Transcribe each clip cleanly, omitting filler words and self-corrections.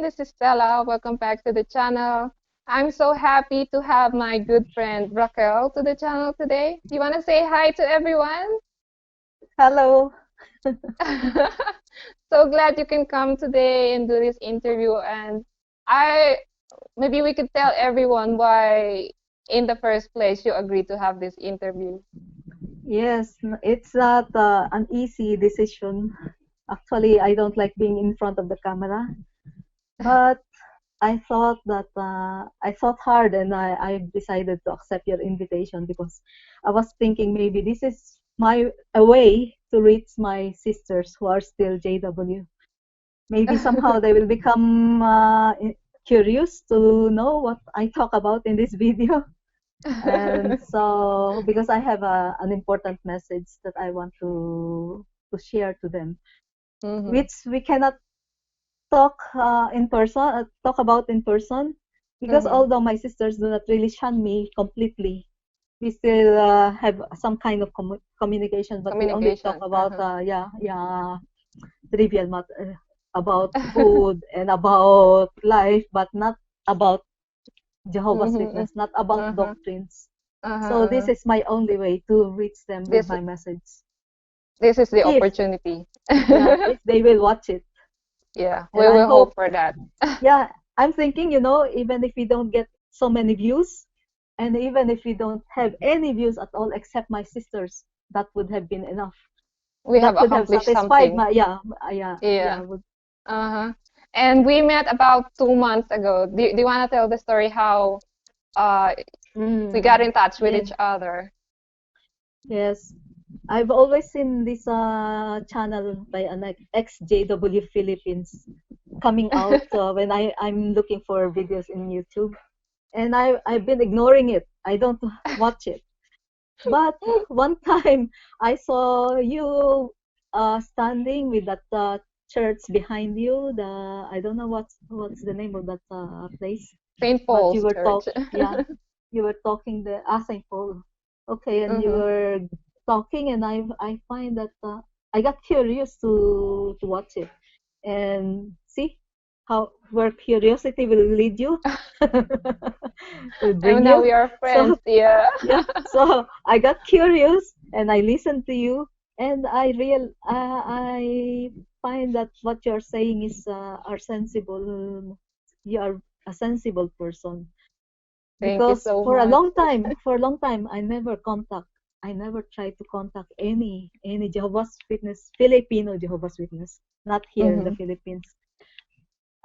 This is Stella. Welcome back to the channel. I'm so happy to have my good friend Raquel to the channel today. You want to say hi to everyone? Hello. So glad you can come today and do this interview. And I maybe we could tell everyone why, in the first place, you agreed to have this interview. Yes, it's not an easy decision. Actually, I don't like being in front of the camera, but I thought hard and I decided to accept your invitation because I was thinking maybe this is a way to reach my sisters who are still JW. Maybe somehow they will become curious to know what I talk about in this video. And so because I have an important message that I want to share to them, Mm-hmm. which we cannot talk about in person, because Mm-hmm. although my sisters do not really shun me completely, we still have some kind of communication, but we only talk Communication. about Uh-huh. trivial matter about food and about life, but not about Jehovah's Mm-hmm. Witness, not about Uh-huh. doctrines. Uh-huh. So this Uh-huh. is my only way to reach them with This my message. this is the If opportunity. if they will watch it. Yeah, And we I will hope hope, for that. yeah, I'm thinking, even if we don't get so many views, and even if we don't have any views at all except my sisters, that would have been enough. We have That would have accomplished satisfied something. my, yeah. Yeah. Uh-huh. And we met about 2 months ago. Do you want to tell the story how uh we got Mm, in touch with yeah, each other? yes. I've always seen this channel by an ExJw Philippines coming out when I'm looking for videos in YouTube, and I've been ignoring it. I don't watch it. But one time I saw you standing with that church behind you. I don't know what's the name of that place, St. but you Paul's were Church. you were talking the St. Paul. Okay, and you Mm-hmm. were talking, and I find that I got curious to watch it and see how where curiosity will lead you, will bring And now you. we are friends. So Yeah. yeah, so I got curious and I listened to you, and I find that what you're saying is are sensible. You are a sensible person, Thank you because so much. for a long time, I never tried to contact any Jehovah's Witness, Filipino Jehovah's Witness, not here in the Mm-hmm. Philippines.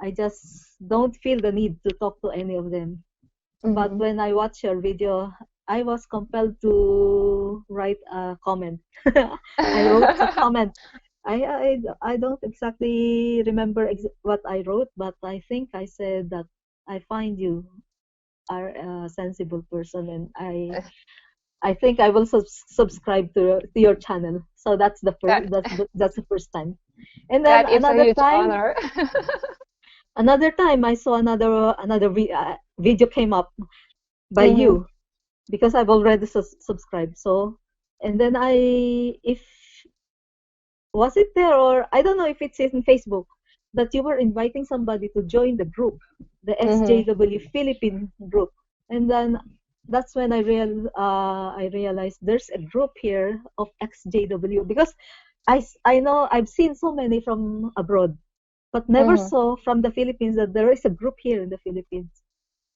I just don't feel the need to talk to any of them. But Mm-hmm. when I watched your video, I was compelled to write a comment. I wrote a comment. I don't exactly remember what I wrote, but I think I said that I find you are a sensible person, and I think I will subscribe to your channel. So that's the first That that's the first time. And then that is a huge honor. another time I saw another video came up by Mm-hmm. you, because I've already subscribed. So, and then if was it there, or I don't know if it's in Facebook, that you were inviting somebody to join the group, the Mm-hmm. SJW Philippine group. And then that's when I realized there's a group here of XJW, because I know I've seen so many from abroad, but never Mm-hmm. saw from the Philippines that there is a group here in the Philippines.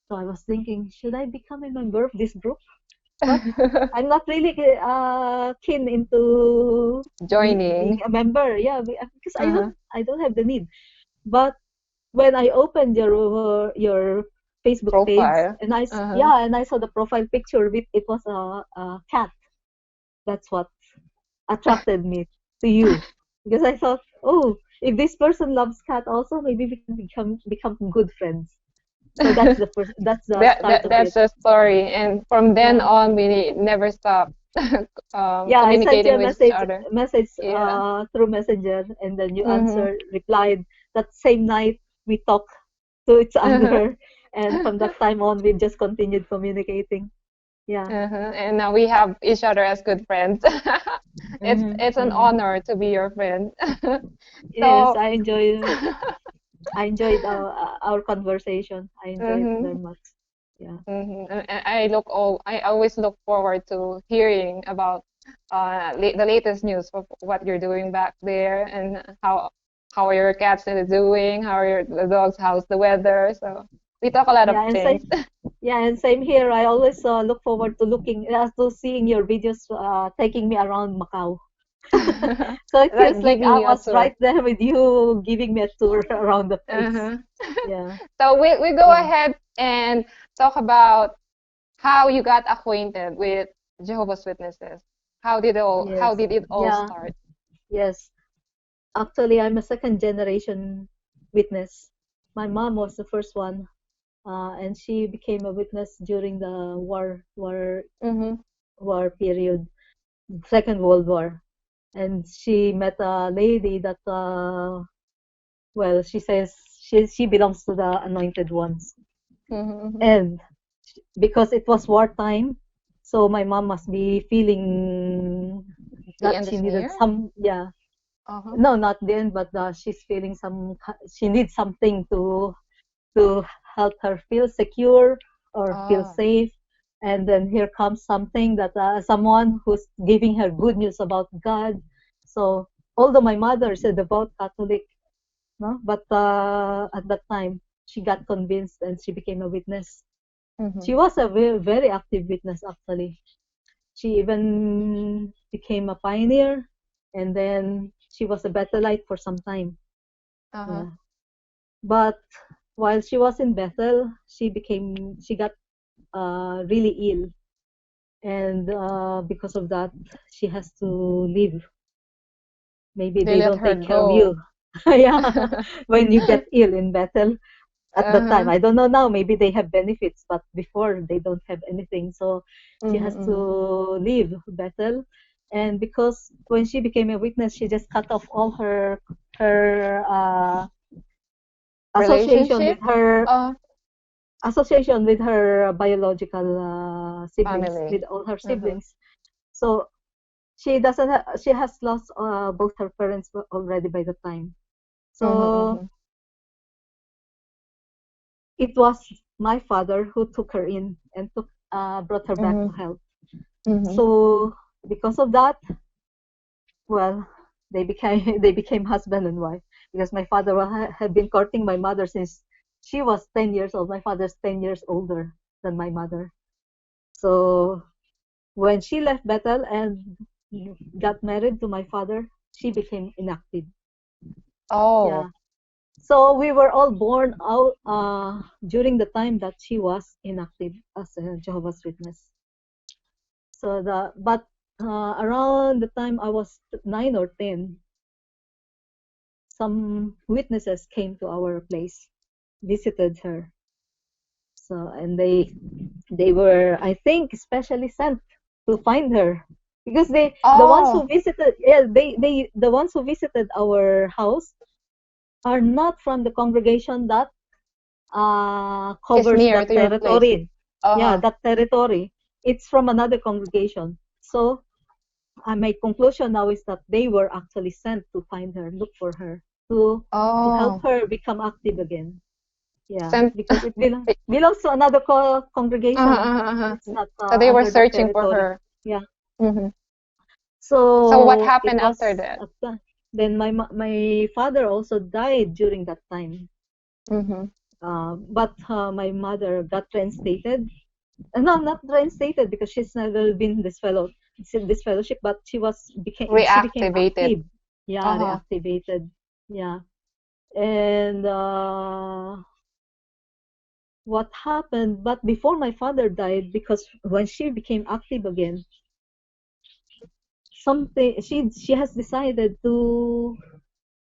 So I was thinking, should I become a member of this group? But I'm not really keen into being Joining. a member. Yeah, because Uh-huh. I don't have the need. But when I opened your Facebook page, Profile. and Uh-huh. and I saw the profile picture with it was a cat. That's what attracted me to you, because I thought, oh, if this person loves cat also, maybe we can become good friends. So that's the start of That's it. the story, and from then Yeah. on, we never stop Yeah, I sent you communicating a with each other. message Yeah. through Messenger, and then you Mm-hmm. replied that same night. We talked to each Uh-huh. other, and from that time on, we just continued communicating. Yeah. Uh-huh. And now we have each other as good friends. It's Mm-hmm, it's an mm-hmm. honor to be your friend. Yes, So I enjoy. I enjoyed our conversation. I enjoyed it very Mm-hmm. much. Yeah. Mm-hmm. And I always look forward to hearing about the latest news of what you're doing back there and how are your cats doing, how are the dogs, how's the weather. So we talk a lot of Yeah, and things. same. Yeah, and same here. I always look forward to seeing your videos taking me around Macau. So it feels Like like giving I you a was tour. right there with you, giving me a tour around the place. Uh-huh. Yeah. So we go Wow. ahead and talk about how you got acquainted with Jehovah's Witnesses. How Yes. did it all Yeah. start? Yes. Actually, I'm a second generation witness. My mom was the first one, and she became a witness during the Mm-hmm. war period, Second World War. And she met a lady that, well, she says she belongs to the anointed ones. Mm-hmm. And because it was wartime, so my mom must be feeling The that end she is needed near. some, yeah, Uh-huh. no, not then, but she's feeling she needs something to help her feel secure or feel Oh. safe. And then here comes something that someone who's giving her good news about God. So although my mother is a devout Catholic, no, but at that time she got convinced and she became a witness. Mm-hmm. She was a very, very active witness actually. She even became a pioneer, and then she was a Bethelite for some time. Uh-huh. Yeah. But while she was in Bethel, she got really ill, and because of that, she has to leave. Maybe They they let don't her take care of go. you. Yeah, when you get ill in Bethel at that time. Uh-huh. I don't know now. Maybe they have benefits, but before they don't have anything. So she has to Mm-hmm. leave Bethel, and because when she became a witness, she just cut off all her association Relationship? with her Uh, biological siblings, family. with all her Mm-hmm. siblings. So she has lost both her parents already by the time. So Mm-hmm. it was my father who took her in and brought her back to Mm-hmm. health. Mm-hmm. So because of that, well, they became husband and wife, because my father had been courting my mother since she was 10 years old. My father's 10 years older than my mother. So when she left Bethel and got married to my father, she became inactive. Oh. Yeah. So we were all born out during the time that she was inactive as a Jehovah's Witness. So around the time I was 9 or 10, some witnesses came to our place, visited her. So and they were, I think, specially sent to find her, because the ones Oh. who visited, yeah, they the ones who visited our house are not from the congregation that Is covers near that to your place. territory. Yeah, Uh-huh. that territory. It's from another congregation. So my conclusion now is that they were actually sent to find her, look for her, to help Oh. her become active again. Yeah, Sent. because it belongs to another Uh-huh, congregation. uh-huh, uh-huh. It's not So they were under that searching for territory. her. Yeah. Mm-hmm. So what So it happened was after that? then my father also died during that time. Mm-hmm. But my mother got reinstated. No, not reinstated, because she's never been this fellowship, but she became Reactivated. active. Yeah, Uh-huh. reactivated. Yeah. And what happened? But before my father died, because when she became active again, something she has decided to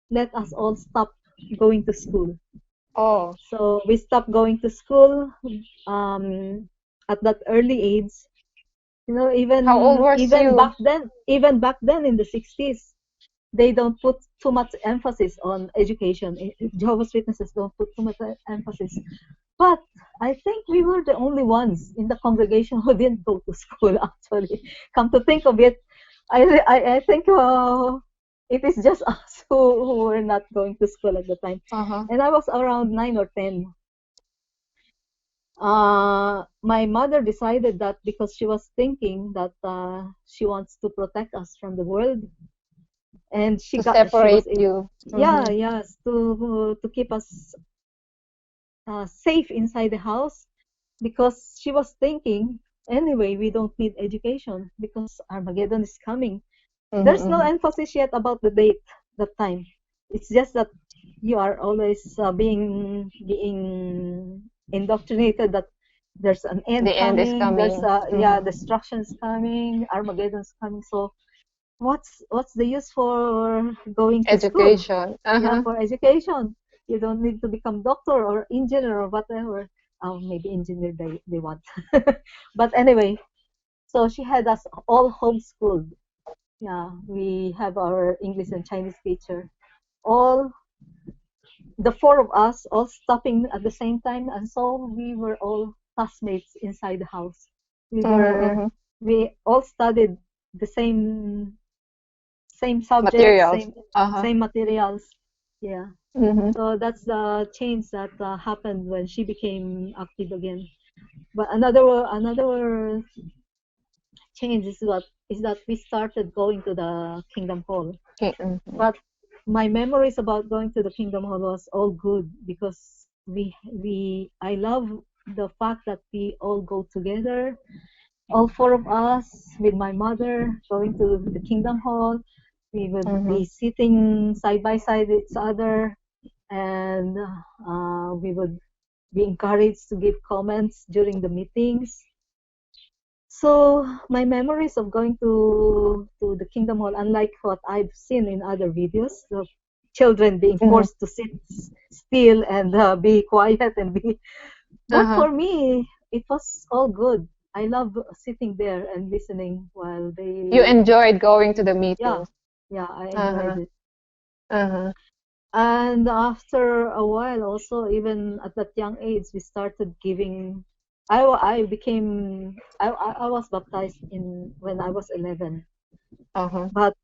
let us all stop going to school. Oh. So we stopped going to school um, at that early age. You know, How old was you? even back then in the 60s, they don't put too much emphasis on education. Jehovah's Witnesses don't put too much emphasis. But I think we were the only ones in the congregation who didn't go to school, actually. Come to think of it, I think it is just us who were not going to school at the time. Uh-huh. And I was around 9 or 10. My mother decided that because she was thinking that she wants to protect us from the world, and To she was separate in, you. yeah, Mm-hmm. yes, to keep us safe inside the house, because she was thinking, anyway, we don't need education because Armageddon is coming. There's no Mm-hmm. emphasis yet about the date, the time. It's just that you are always being indoctrinated that there's an end The end is coming, there's coming. yeah, Mm-hmm. destruction's coming, Armageddon's coming. So what's the use for going to school? Education. Yeah, Uh-huh. for education. You don't need to become doctor or engineer or whatever. Maybe engineer they want. But anyway, so she had us all homeschooled. Yeah, we have our English and Chinese teacher. All the four of us all stopping at the same time, and so we were all classmates inside the house. We Mm-hmm. were Mm-hmm. we all studied the same subjects, Materials. Uh-huh. same materials. Yeah. Mm-hmm. So that's the change that happened when she became active again. But another change is that we started going to the Kingdom Hall. Okay. Mm-hmm. But my memories about going to the Kingdom Hall was all good because we I love the fact that we all go together, all four of us with my mother going to the Kingdom Hall. We would Mm-hmm. be sitting side by side with each other, and we would be encouraged to give comments during the meetings. So my memories of going to the Kingdom Hall, unlike what I've seen in other videos, the children being Mm-hmm. forced to sit still and be quiet and be. But Uh-huh. for me, it was all good. I love sitting there and listening while You they. enjoyed going to the Yeah, meetings. yeah, I enjoyed Uh-huh. it. Uh-huh. And after a while, also, even at that young age, we started giving. I became. I was baptized in when I was 11. Uh-huh. But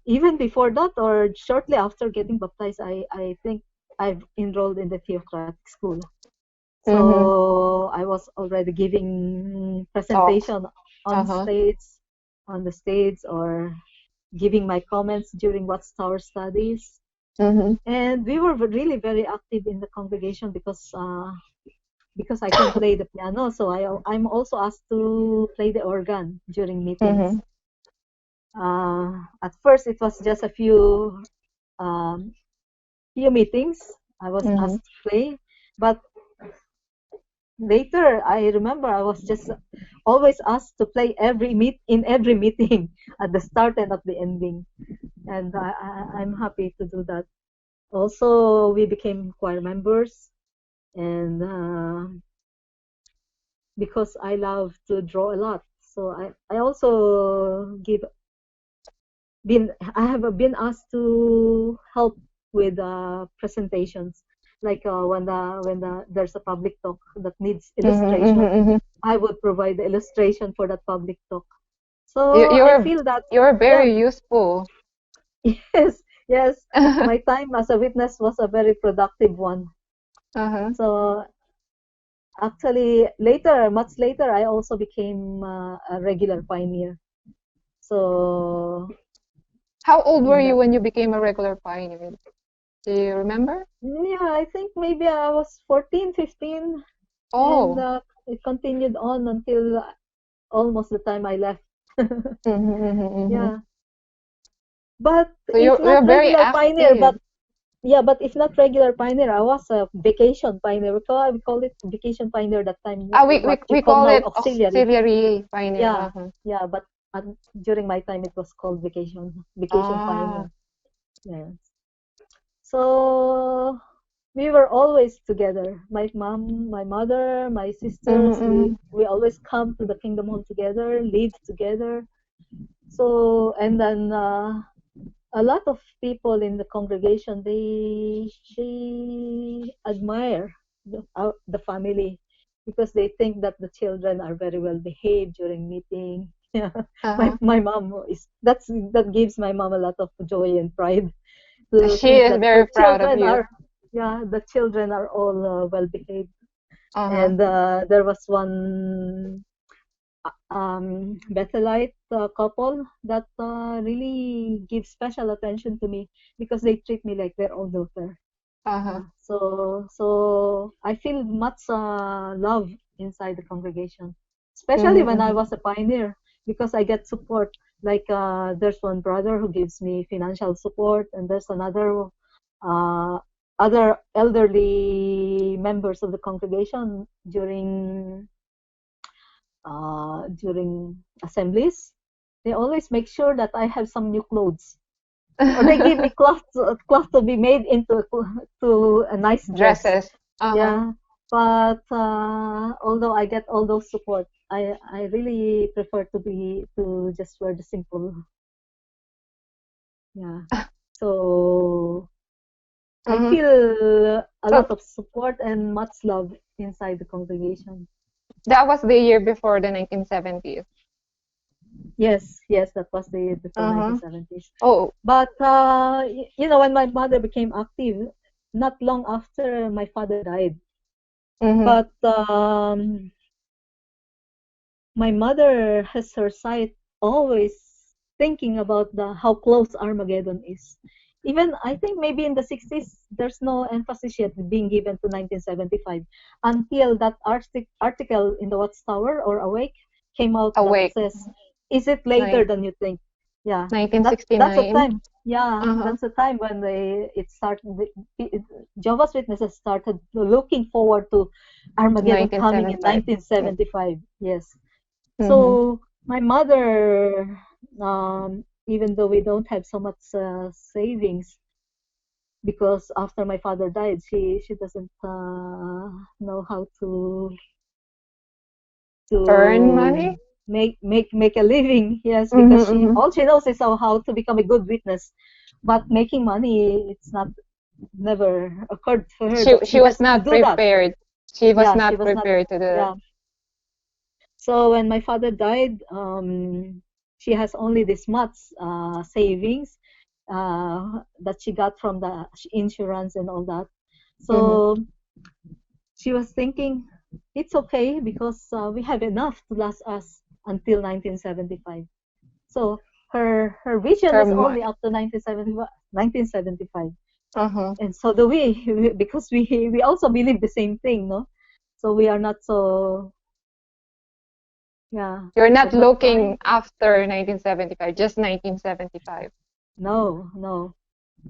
even before that, or shortly after getting baptized, I think I've enrolled in the theocratic school. Mm-hmm. So I was already giving Talks. presentation on Uh-huh. stage, on the stage, or giving my comments during Watchtower studies. Mm-hmm. And we were really very active in the congregation because I can play the piano. So I'm also asked to play the organ during meetings. Mm-hmm. At first, it was just a um, few meetings I was Mm-hmm. asked to play, but later I remember I was just always asked to play every meeting at the start and at the ending, and I'm happy to do that. Also, we became choir members, and because I love to draw a lot, so I also give been I have been asked to help with presentations, like when there's a public talk that needs Mm-hmm. illustration. Mm-hmm. I would provide the illustration for that public talk. You So I you're feel that, you're yeah, very useful. yes, yes, Uh-huh. my time as a witness was a very productive one. Uh-huh. So actually, later, much later, I also became a regular pioneer. So How old were in you that, when you became a regular pioneer? Do you remember? yeah, I think maybe I was 14, 15, and Oh. it continued on until almost the time I left. Mm-hmm. Mm-hmm. Mm-hmm. Yeah, but So if you're not very regular pioneer, active. but if not regular pioneer, I was a vacation pioneer. We call it vacation pioneer that time. Ah, we, we, What you we call call now it auxiliary. auxiliary pioneer. Yeah, Uh-huh. yeah, but during my time it was called vacation Ah. pioneer. Yeah. So we were always together. My mom, my mother, my sisters. Mm-hmm. We Mm-hmm. we always come to the Kingdom Hall together, live together. So and then a lot of people in the congregation, they admire the family because they think that the children are very well behaved during meeting. Yeah, Uh-huh. my mom is that gives my mom a lot of joy and pride to She think is that her very proud of children you. are, yeah, the children are all well behaved. Uh-huh. And there was one Bethelite couple that really give special attention to me because they treat me like their own daughter. Uh-huh. Yeah. So I feel much love inside the congregation, especially when I Mm-hmm. was a pioneer because I get support. Like there's one brother who gives me financial support, and there's another uh, other elderly members of the congregation during assemblies. They always make sure that I have some new clothes, or they give me cloth to be made into to a nice dress. Dresses. Uh-huh. Yeah, but although I get all those support, I really prefer to just wear the simple. Yeah, so I Mm-hmm. feel a So lot of support and much love inside the congregation. that was the year before the 1970s. Yes, yes, that was the year before Uh-huh. 1970s. Oh. But when my mother became active, not long after my father died. Mm-hmm. But my mother has her sight always thinking about the how close Armageddon is. Even I think maybe in the 60s, there's no emphasis yet being given to 1975 until that article in the Watchtower or Awake came out that Awake. says, "Is it later Nine, than you think?" Yeah, that's a 1969. time. Yeah, Uh-huh. that's a time when it started. Jehovah's Witnesses started looking forward to Armageddon coming in 1975. 1975. Yes. Mm-hmm. So my mother, even though we don't have so much savings, because after my father died, she doesn't know how Earn to money? make a living. Yes, Mm-hmm, because she mm-hmm. all she knows is how to become a good witness, but making money, it's not never occurred for her She that she she was has to not do that. prepared. She was Yeah, she not was not. prepared to do that. Yeah. So when my father died, she has only this much savings that she got from the insurance and all that. Mm-hmm. So she was thinking, it's okay because we have enough to last us until 1975. So her vision Her is mo- only up to 1975. uh-huh. And so do we, because we also believe the same thing, no? So we are not so, yeah, You're at not that looking time. after 1975, just 1975. No, no.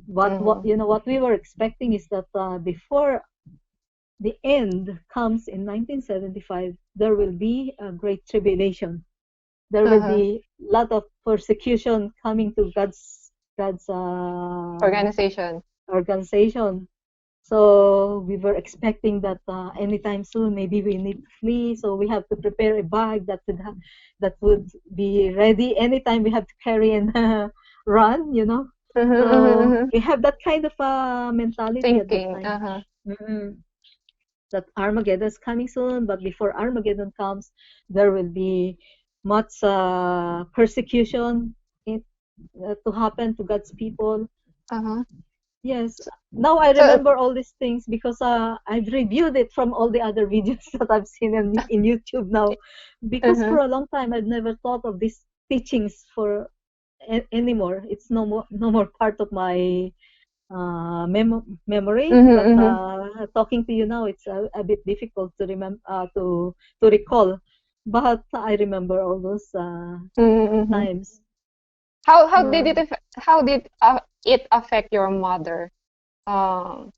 What Mm-hmm. what we were expecting is that before the end comes in 1975, there will be a great tribulation. There will Uh-huh. be a lot of persecution coming to God's Organization. organization. So we were expecting that anytime soon, maybe we need to flee. So we have to prepare a bag that would be ready anytime we have to carry and run. Mm-hmm, mm-hmm, So mm-hmm. we have that kind of mentality at that Thinking. time. Uh-huh. Mm-mm. That Armageddon is coming soon, but before Armageddon comes, there will be much persecution in, to happen to God's people. Uh-huh. Yes, now I So remember all these things because I've reviewed it from all the other videos that I've seen in YouTube now. Because uh-huh. for a long time I've never thought of these teachings for anymore. It's no more part of my memory. Mm-hmm, But mm-hmm. talking to you now, it's a bit difficult to remember to recall. But I remember all those Mm-hmm, mm-hmm. times. How did Yeah. it affect your mother? Um,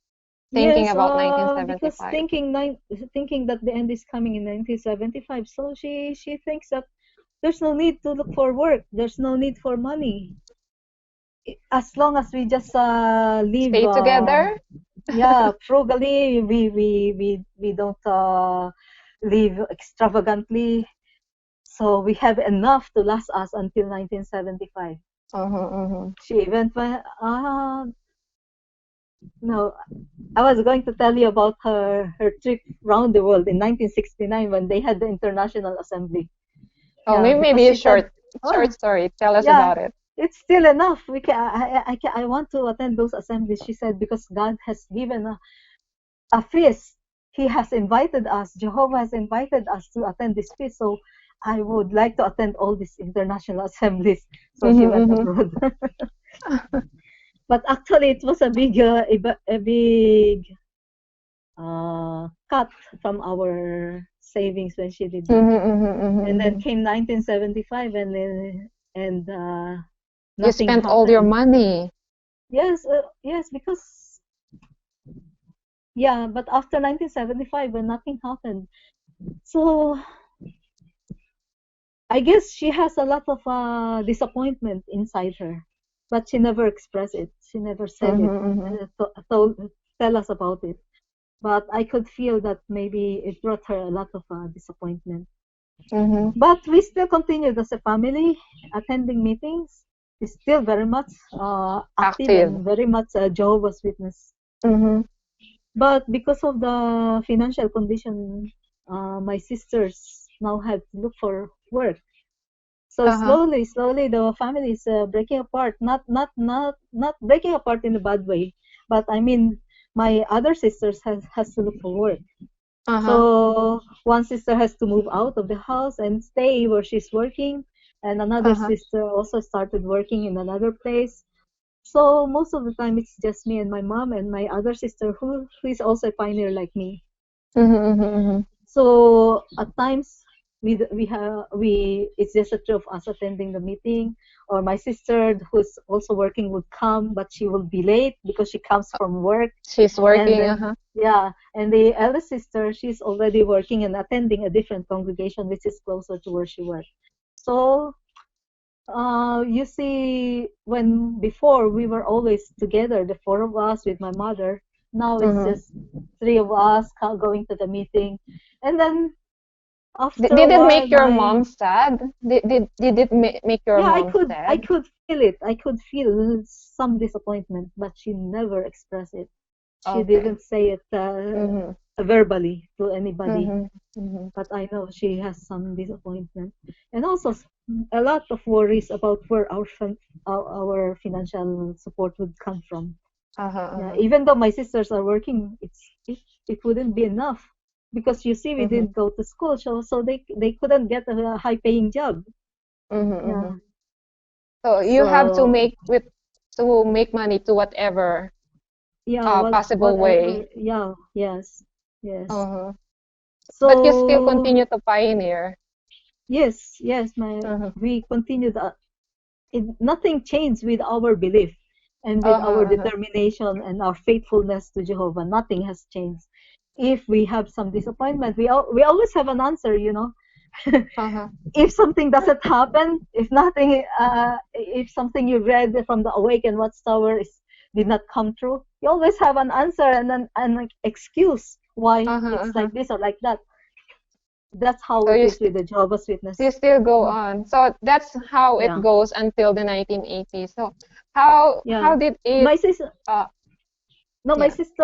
Thinking Yes, about because 1975. thinking that the end is coming in 1975, so she thinks that there's no need to look for work, there's no need for money, as long as we just live, Stay together? yeah, frugally. We don't live extravagantly, so we have enough to last us until 1975. Uh-huh, uh-huh. She even went, no, I was going to tell you about her trip around the world in 1969 when they had the International Assembly. Oh, Yeah, maybe because maybe a she said, short. short Oh, story. Tell us yeah, about it. it's still enough. We can. I want to attend those assemblies. She said because God has given a feast. He has invited us. Jehovah has invited us to attend this feast. So I would like to attend all these international assemblies. So she went Mm-hmm, abroad. But actually, it was a big cut from our savings when she did that. mm-hmm, mm-hmm, And then mm-hmm. came 1975, and You nothing spent all your happened. money. Yes, yes, because yeah, but after 1975, when nothing happened, so I guess she has a lot of disappointment inside her, but she never expressed it. She never said it, Mm-hmm, mm-hmm, told tell us about it. But I could feel that maybe it brought her a lot of disappointment. mm-hmm. But we still continued as a family, attending meetings. We're still very much active Active. and very much Jehovah's Witness. Mm-hmm. But because of the financial condition, my sisters now have to look for work. So Uh-huh. slowly, the family is breaking apart. Not breaking apart in a bad way, but I mean, my other sisters has to look for work. Uh-huh. So one sister has to move out of the house and stay where she's working, and another Uh-huh. sister also started working in another place. So most of the time it's just me and my mom and my other sister who is also a pioneer like me. Mm-hmm, mm-hmm, mm-hmm. So at times we it's just the two of us attending the meeting, or my sister who's also working would come, but she will be late because she comes from work. She's And working. then Uh-huh. yeah, and the eldest sister, she's already working and attending a different congregation which is closer to where she works. So you see, when before we were always together, the four of us with my mother. Now it's Mm-hmm. just three of us going to the meeting, and then after a Did it while, make your mom sad? Did it make your yeah, mom I sad? could feel it. I could feel some disappointment, but she never expressed it. She Okay. didn't say it Mm-hmm. verbally to anybody, Mm-hmm. Mm-hmm. but I know she has some disappointment, and also a lot of worries about where our financial support would come from. Uh-huh. Yeah, Uh-huh. even though my sisters are working, it wouldn't be enough because you see we Mm-hmm. didn't go to school, so they couldn't get a high paying job. Mm-hmm. Mm-hmm. Yeah, So you have to so make money to whatever yeah, possible way. whatever. Yeah, yes, yes. Uh-huh. But you still So continue to pioneer. yes, my Uh-huh. we continued. Nothing changed with our belief and with Uh-huh. our Uh-huh. determination and our faithfulness to Jehovah. Nothing has changed. If we have some disappointment, we always have an answer, you know. Uh-huh. If something doesn't happen, if something you read from the Awaken Watchtower did not come true, you always have an answer and an excuse why Uh-huh. it's Uh-huh. like this or like that. That's how So it is with the Jehovah's you Witness. still go Mm, on. So that's how it yeah, goes until the 1980s. So how yeah. did it My sister, uh no, my yeah. sister,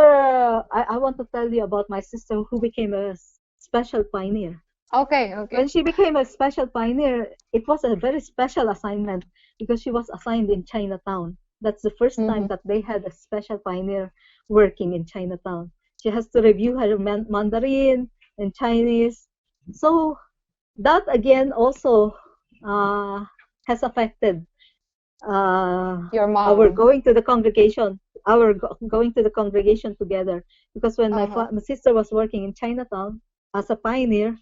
I want to tell you about my sister who became a special pioneer. Okay, okay. When she became a special pioneer, it was a very special assignment because she was assigned in Chinatown. That's the first time Mm-hmm. that they had a special pioneer working in Chinatown. She has to review her Mandarin and Chinese. So that again also uh, has affected uh, Your our mom. going to the congregation, going to the congregation together. Because when Uh-huh. my sister was working in Chinatown as a pioneer,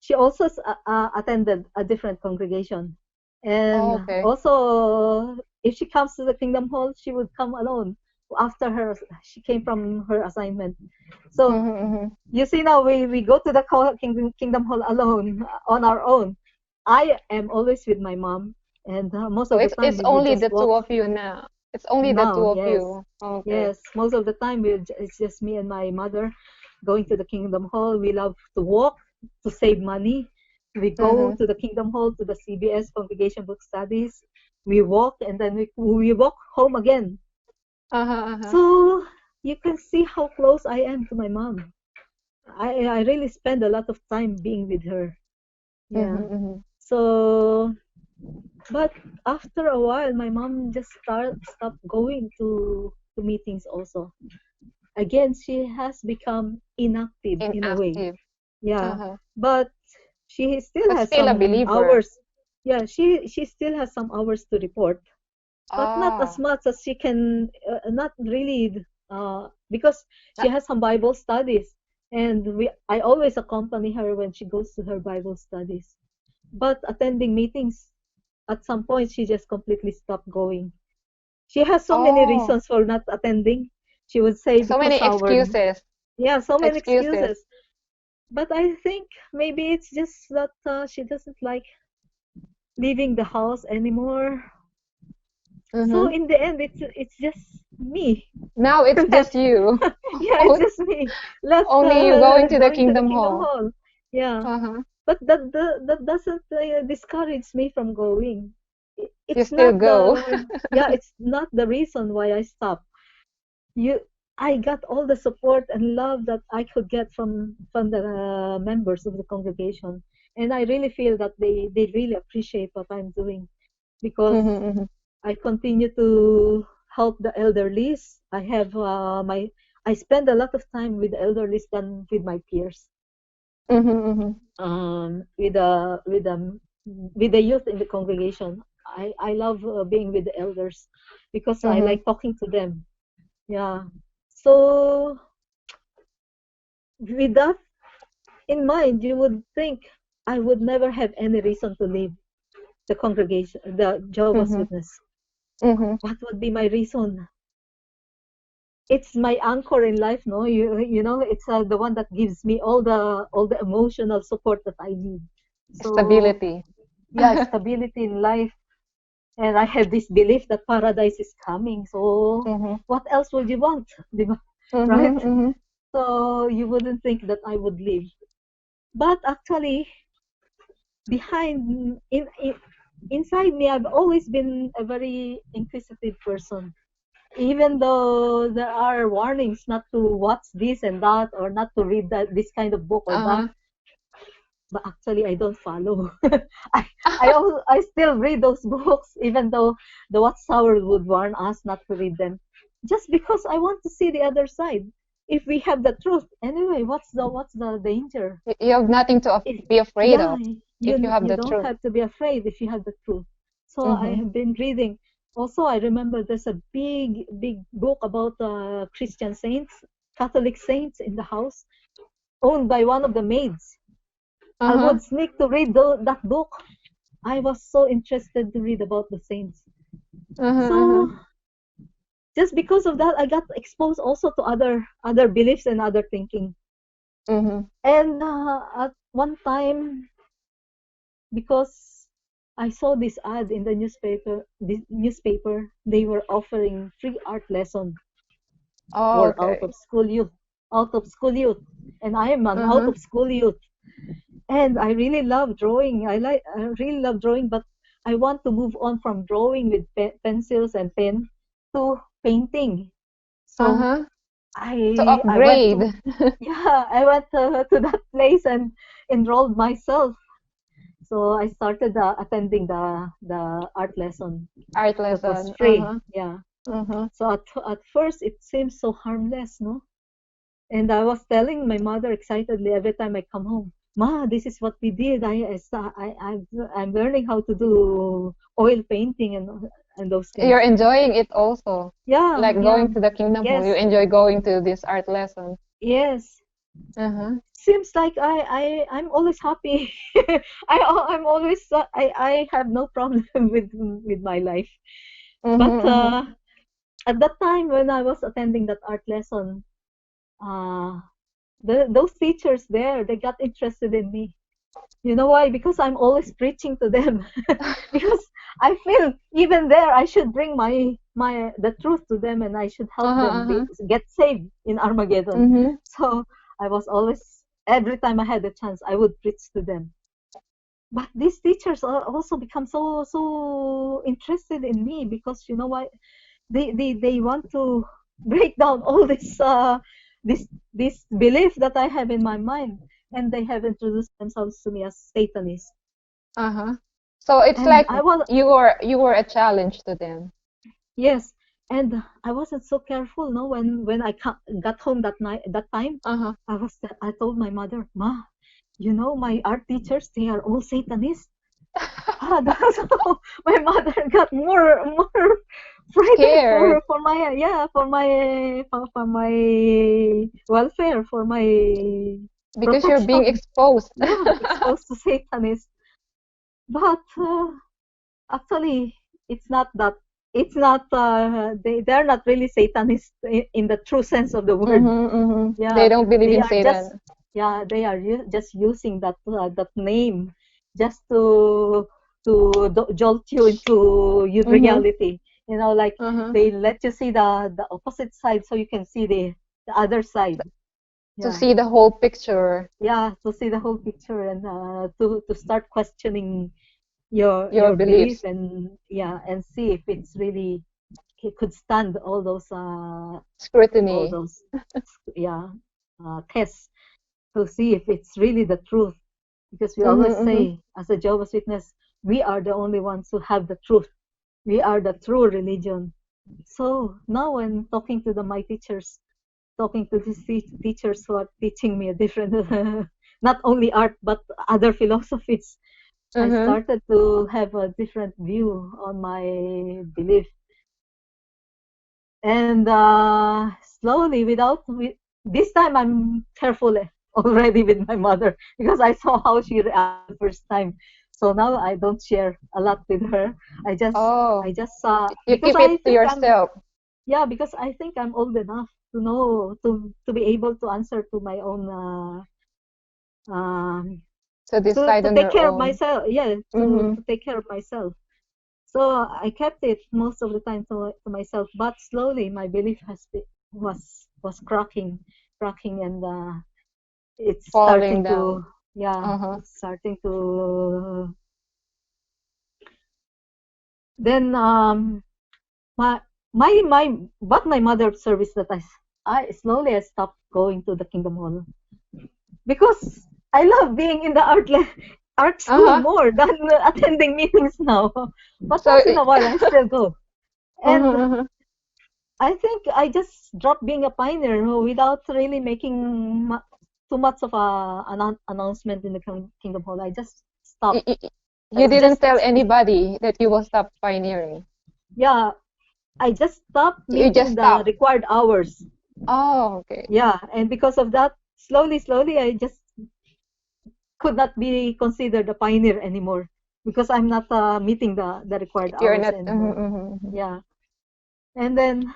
she also attended a different congregation. And Oh, okay. also, if she comes to the Kingdom Hall, she would come alone after she came from her assignment. So Mm-hmm, mm-hmm. you see now we go to the Kingdom Hall alone on our own. I am always with my mom, and most So of the it's time it's we would only just the walk two of you now. It's only the now. two of Yes, you. Okay. yes. Most of the time it's just me and my mother going to the Kingdom Hall. We love to walk to save money. We go Mm-hmm. to the Kingdom Hall to the CBS Congregation Book Studies. We walk and then we walk home again. Uh-huh, uh-huh. So you can see how close I am to my mom. I really spend a lot of time being with her. Mm-hmm, Yeah. mm-hmm. So But after a while, my mom just stopped going to meetings also. Again, she has become inactive in a way. Inactive. Yeah, Uh-huh. but she still But has still a some believer. hours. Yeah, she still has some hours to report, but not as Ah. much as she can. Not really, because she has some Bible studies, and I always accompany her when she goes to her Bible studies. But attending meetings, at some point, she just completely stopped going. She has so many Oh, reasons for not attending. She would say so because many excuses. yeah, so many Excuses. excuses. But I think maybe it's just that she doesn't like leaving the house anymore. So Mm-hmm. in the end, it's just me. Now it's Just just you. yeah, it's On- just me left Only you going to the going to the Kingdom Kingdom Hall. Hall. Yeah, Uh-huh. but that doesn't discourage me from going. You It's still not go. it's not the reason why I stopped. You I got all the support and love that I could get from the members of the congregation, and I really feel that they really appreciate what I'm doing because Mm-hmm, mm-hmm, I continue to help the elderlies. I spend a lot of time with the elderlies than with my peers. mm-hmm, mm-hmm, With the youth in the congregation. I love being with the elders because I mm-hmm, like talking to them. Yeah. So with that in mind, you would think I would never have any reason to leave the congregation, the Jehovah's mm-hmm, Witness. mm-hmm, What would be my reason? It's my anchor in life, no? You know, it's the one that gives me all the emotional support that I need. So Stability. yeah, stability in life, and I have this belief that paradise is coming. So Mm-hmm, what else would you want, di ba? Right? mm-hmm, mm-hmm, So you wouldn't think that I would leave, but actually, behind in inside me, I've always been a very inquisitive person. Even though there are warnings not to watch this and that or not to read this kind of book or that, uh-huh. but actually I don't follow. I I still read those books even though the Watchtower would warn us not to read them, just because I want to see the other side. If we have the truth, anyway, what's the danger? You have nothing to If be afraid yeah, of if you have you the don't truth. have to be afraid if you have the truth. So I Mm-hmm, have been reading. Also, I remember there's a big book about Christian saints, Catholic saints in the house, owned by one of the maids. I uh-huh, would sneak to read that book. I was so interested to read about the saints. uh-huh, uh-huh, So just because of that, I got exposed also to other beliefs and other thinking. mm-hmm. And at one time, because I saw this ad in the newspaper, they were offering free art lesson Oh, for okay. out of school youth, and I am an out Uh-huh, of school youth, and I really love drawing. I really love drawing, but I want to move on from drawing with pencils and pen to painting. So uh-huh. To I went to upgrade. yeah, I went to that place and enrolled myself. So I started attending the art lesson Art that was lesson. free. Uh-huh, Yeah. uh-huh. So at first it seems so harmless, no? And I was telling my mother excitedly every time I come home, Ma, this is what we did. I'm learning how to do oil painting and those You're things. enjoying it also. Yeah, Like yeah, going to the Kingdom Hall. You yes, enjoy going to this art lesson. yes. Uh-huh. Seems like I'm always happy. I'm always I have no problem with my life. Mm-hmm, But mm-hmm. at that time when I was attending that art lesson, uh, those teachers there, they got interested in me. You know why? Because I'm always preaching to them. Because I feel even there I should bring my the truth to them and I should help Uh-huh, them uh-huh. get saved in Armageddon. Mm-hmm. So I was always every time I had a chance I would preach to them. But these teachers also become so interested in me because you know why? They want to break down all this belief that I have in my mind, and they have introduced themselves to me as Satanists. Uh-huh. So it's And like I was, you were a challenge to them. yes, and I wasn't so careful, no, when I got home that night, that time, Uh-huh. I told my mother, Ma, you know, my art teachers, they are all Satanists. Ah, that's how my mother got more frightened Scared for my, yeah, for my welfare, for my because you're being protection. exposed. Yeah, exposed to Satanists. But actually, it's not that. It's not. They're not really Satanists in the true sense of the word. Mm-hmm, mm-hmm. They Yeah, don't believe they in are just. Satan. Yeah, they are just using that name just to jolt you into Mm-hmm. reality. You know, like Uh-huh. they let you see the opposite side so you can see the other side. To Yeah, see the whole picture, yeah, to see the whole picture and to start questioning your your belief beliefs. and yeah and see if it's really it could stand all Scrutiny. those yeah tests to see if it's really the truth because we Mm-hmm, always mm-hmm. say as a Jehovah's Witness we are the only ones who have the truth, we are the true religion. So now when talking to my teachers, talking to these teachers who are teaching me a different not only art but other philosophies, I Mm-hmm. started to have a different view on my belief. And slowly, this time I'm careful already with my mother because I saw how she reacted the first time. So now I don't share a lot with her. Oh, I just you keep it to yourself. yeah, because I think I'm old enough to know to be able to answer to my own um, To decide to on take your care of own. myself. Yeah, Mm-hmm. to take care of myself. So I kept it most of the time to myself, but slowly my belief was cracking, and it's Falling starting down. to yeah, Uh-huh. it's starting to then my my mother observed is that I slowly I stopped going to the Kingdom Hall because I love being in the art school Uh-huh. more than attending meetings now. But So, once in a while I still go. And uh-huh, uh-huh. I think I just dropped being a pioneer without really making too much of an announcement in the Kingdom Hall. I just Y- stopped. y- I You didn't just tell anybody that you will stop pioneering. yeah, I just stopped You just meeting the stop. required hours. Oh, okay. Yeah, and because of that, slowly, I just could not be considered a pioneer anymore because I'm not meeting the required You're hours not. anymore. Mm-hmm, mm-hmm. Yeah, and then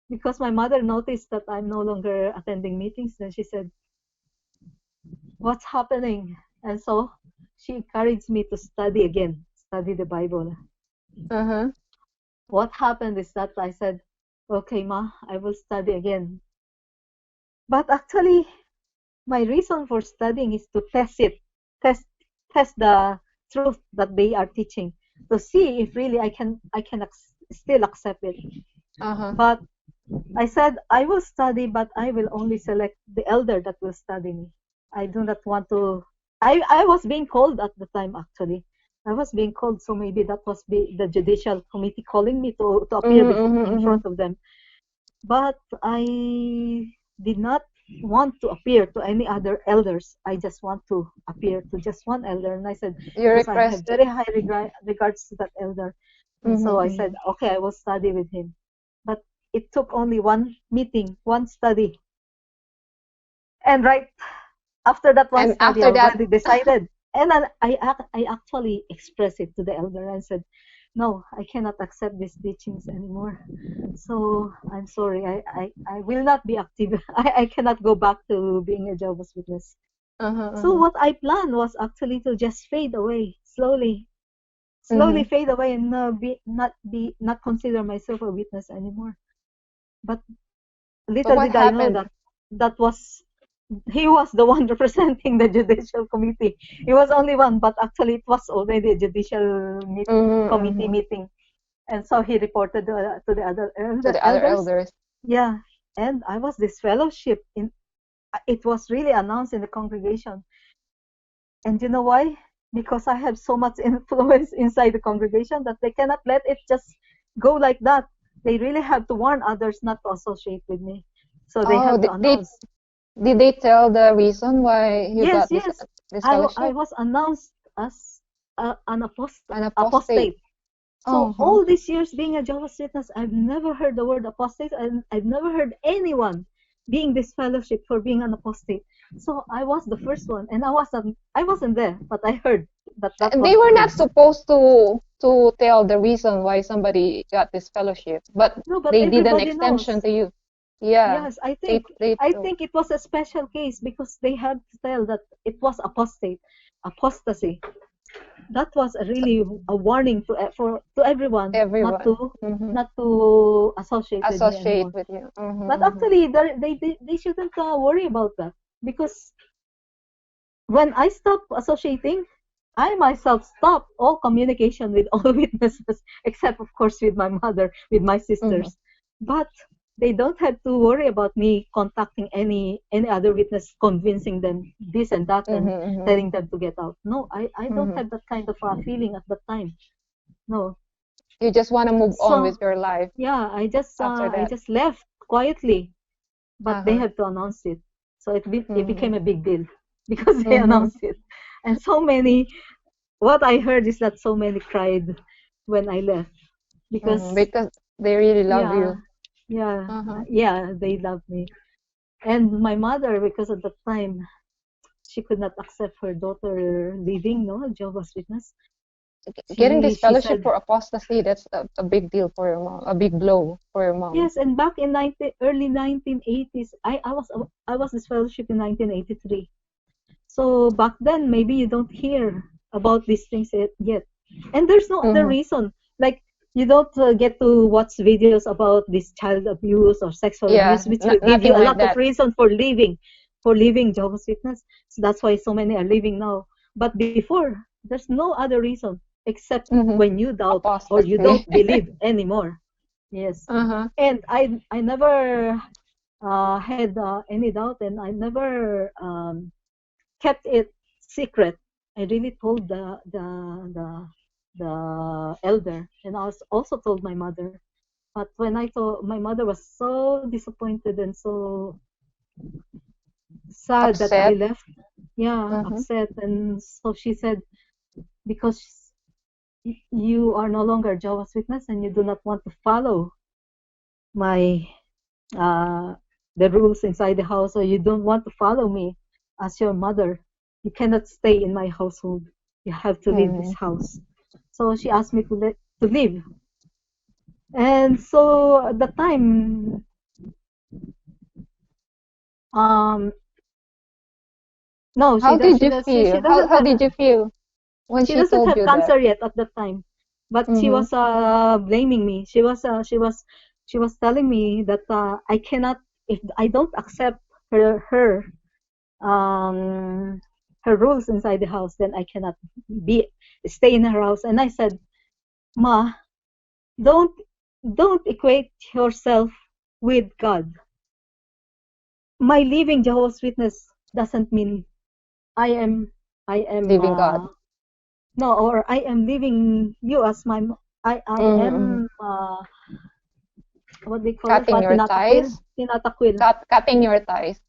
because my mother noticed that I'm no longer attending meetings, then she said, what's happening? And so she encouraged me to study again, study the Bible. Uh-huh. What happened is that I said, okay, Ma, I will study again. But actually, my reason for studying is to test, test the truth that they are teaching, to see if really I can still accept it. Uh-huh. But I said I will study, but I will only select the elder that will study me. I do not want to. I was being called at the time actually. I was being called, so maybe that was the judicial committee calling me to appear Mm-hmm, mm-hmm, in mm-hmm. front of them. But I did not want to appear to any other elders. I just want to appear to just one elder. And I said, You because I have requested. very high regards to that elder. And Mm-hmm, so I said, mm-hmm. okay, I will study with him. But it took only one meeting, one study. And right after that one And study, I after that, already decided. And then I actually expressed it to the elder and said, no, I cannot accept these teachings anymore. So I'm sorry, I will not be active. I cannot go back to being a Jehovah's Witness. uh-huh, So uh-huh. what I planned was actually to just fade away slowly Mm-hmm. fade away and not consider myself a witness anymore. But But little what did I know happened? that that was he was the one representing the judicial committee. He was only one, but actually it was already a Mm-hmm, committee mm-hmm. meeting. And so he reported to the other To the other elders. elders. Yeah, and I was this fellowship in. It was really announced in the congregation. And you know why? because I have so much influence inside the congregation that they cannot let it just go like that. They really have to warn others not to associate with me. So they Oh, have to announce. did they tell the reason why you Yes, got yes. this I fellowship? was announced as an An apostate. apostate. So Uh-huh. all these years being a Jehovah's Witness, I've never heard the word apostate, and I've never heard anyone being disfellowship for being an apostate. So I was the first one, and I wasn't there, but I heard that that And was they the were not case. supposed to tell the reason why somebody got this fellowship, but No, but they did an everybody extension knows. to you. Yeah, Yes, I they think they I told. think it was a special case because they had to tell that it was apostasy. That was a So really a warning to everyone not everyone to hmm not to associate with me associate anymore. with you. But Mm-hmm, actually, they shouldn't worry about that because when I stop associating, I myself stop all communication with all witnesses, except of course with my mother, with my mm-hmm, sisters. But they don't have to worry about me contacting any other witness, convincing them this and that, mm-hmm, and mm-hmm, telling them to get out. No, I don't mm-hmm. have that kind of feeling at that time. No. You just want to move on So with your life yeah, after I that. just left quietly, but they Uh-huh. have to announce it. So it Mm-hmm, became a big deal because they mm-hmm, announced it. And so many, what I heard is that so many cried when I left because, mm-hmm. Because they really love yeah, you. yeah, Uh-huh. yeah, they love me. And my mother, because at the time she could not accept her daughter leaving, no, Jehovah's Witness. Getting this She fellowship said, for apostasy, that's a big deal for your mom, a big blow for your mom. yes, and back in early 1980s, I was this fellowship in 1983. So back then, maybe you don't hear about these things yet. And there's no other Mm-hmm. reason. Like, you don't get to watch videos about this child abuse or sexual abuse, Yeah, which will give you nothing a like lot of that. reason for leaving Jehovah's Witness. So that's why so many are leaving now. But before, there's no other reason except Mm-hmm. when you doubt or you Apostasy. don't believe anymore. Yes. Uh-huh. And I never had any doubt, and I never kept it secret. I really told the elder, and I also told my mother. But when I told, my mother was so disappointed and so sad that I Upset. left. Yeah, Mm-hmm. upset. And so she said, because you are no longer Jehovah's Witness and you do not want to follow my uh, the rules inside the house, or you don't want to follow me as your mother, you cannot stay in my household. You have to leave this Mm-hmm. house. So she asked me to leave. And so at the time, um, no, How did you she feel? doesn't How have did you feel when she she doesn't told have you that? cancer yet at that time, but she Mm-hmm. was blaming me. She was telling me that I cannot, if I don't accept her um, her rules inside the house, then I cannot be stay in her house. And I said, Ma, don't don't equate yourself with God. My leaving Jehovah's Witness doesn't mean I am I am Leaving God. no, or I am leaving you as my I Mm-hmm. am what they call it, Cutting your ties. tinatakwil. Cutting your ties.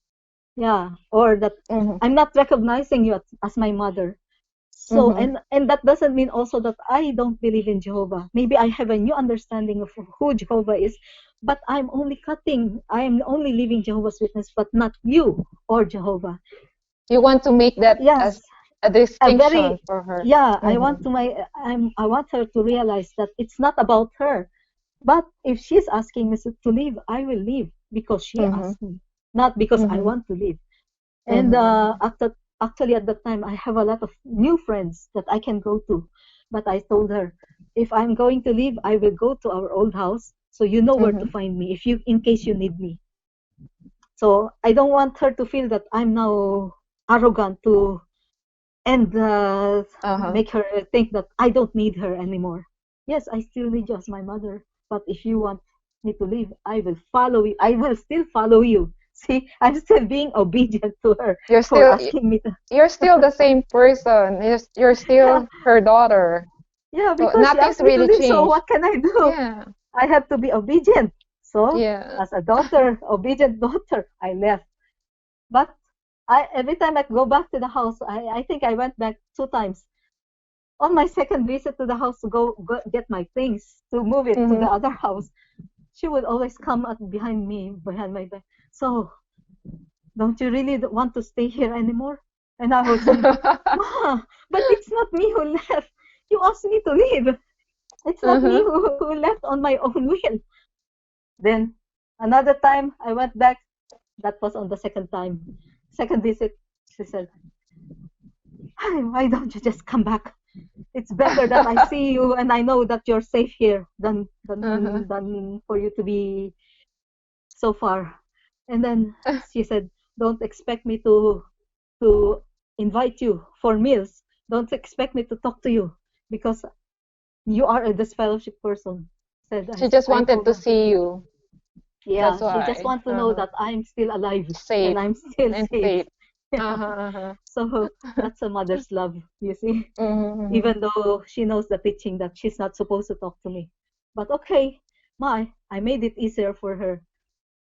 Yeah, or that Mm-hmm. I'm not recognizing you as my mother. So, Mm-hmm. and that doesn't mean also that I don't believe in Jehovah. Maybe I have a new understanding of who Jehovah is, but I am only living Jehovah's Witness, but not you or Jehovah. You want to make that as Yes, a a distinction very, for her. yeah, Mm-hmm. I want her to realize that it's not about her. But if she's asking me to leave, I will leave because she Mm-hmm. asked me, not because I Mm-hmm. want to leave. And Mm-hmm. actually, at that time, I have a lot of new friends that I can go to. But I told her, if I'm going to leave, I will go to our old house, so you know where to Mm-hmm. find me if you, in case you need me. So I don't want her to feel that I'm now arrogant to and Uh-huh. make her think that I don't need her anymore. Yes, I still need you as my mother. But if you want me to leave, I will follow you. I will still follow you. See, I'm still being obedient to her You're for still asking me to. you're still the same person. You're Yeah, still her daughter. yeah, So because she nothing's asked me to really leave. So changed. what can I do? Yeah. I have to be obedient. So, Yeah. as a daughter, obedient daughter, I left. But every time I go back to the house, I think I went back 2 times. On my second visit to the house to go get my things to move it to Mm-hmm. the other house, she would always come up behind me, behind my back. So, don't you really want to stay here anymore? And I would say, Ma, but it's not me who left. You asked me to leave. It's not me Uh-huh. who left on my own will. Then another time I went back. That was on the second time. Second visit, she said, "Hi, why don't you just come back? It's better that I see you and I know that you're safe here than Uh-huh. for you to be so far." And then she said, "Don't expect me to invite you for meals. Don't expect me to talk to you because you are a disfellowship person." She just I wanted told to her, see you. yeah, That's she just why. wants to know Uh-huh. that I'm still alive and Safe I'm still and safe. safe. Yeah. Uh-huh. Uh-huh. So that's a mother's love, you see, Mm-hmm. even though she knows the teaching that she's not supposed to talk to me. But okay, I made it easier for her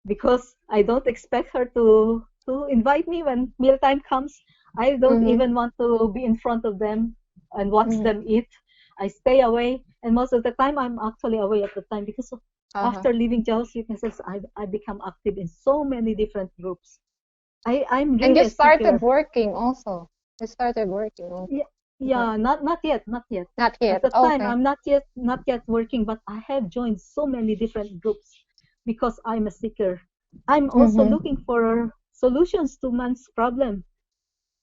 because I don't expect her to invite me when mealtime comes. I don't Mm-hmm. even want to be in front of them and watch Mm-hmm. them eat. I stay away, and most of the time I'm actually away at the time because Uh-huh. after leaving Jehovah's Witnesses, I become active in so many different groups. I'm And really you a started seeker. working also. You started working also. Yeah, Uh-huh. yeah, not yet, not yet. Not At yet. the time, Okay. I'm not yet working, but I have joined so many different groups because I'm a seeker. I'm also Mm-hmm. looking for solutions to man's problem.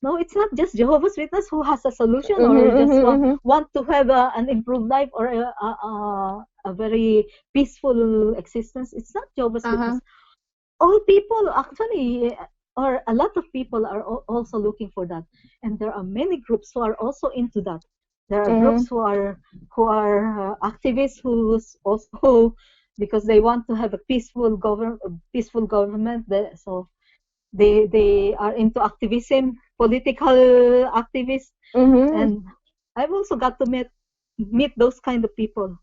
No, it's not just Jehovah's Witness who has a solution Mm-hmm. or just Mm-hmm. want to have an improved life or a very peaceful existence. It's not Jehovah's Uh-huh. Witness. All people actually, or a lot of people are also looking for that, and there are many groups who are also into that. There are Mm-hmm. groups who are activists who's also because they want to have a peaceful government. So they are into activism, political activists, Mm-hmm. and I've also got to meet those kind of people.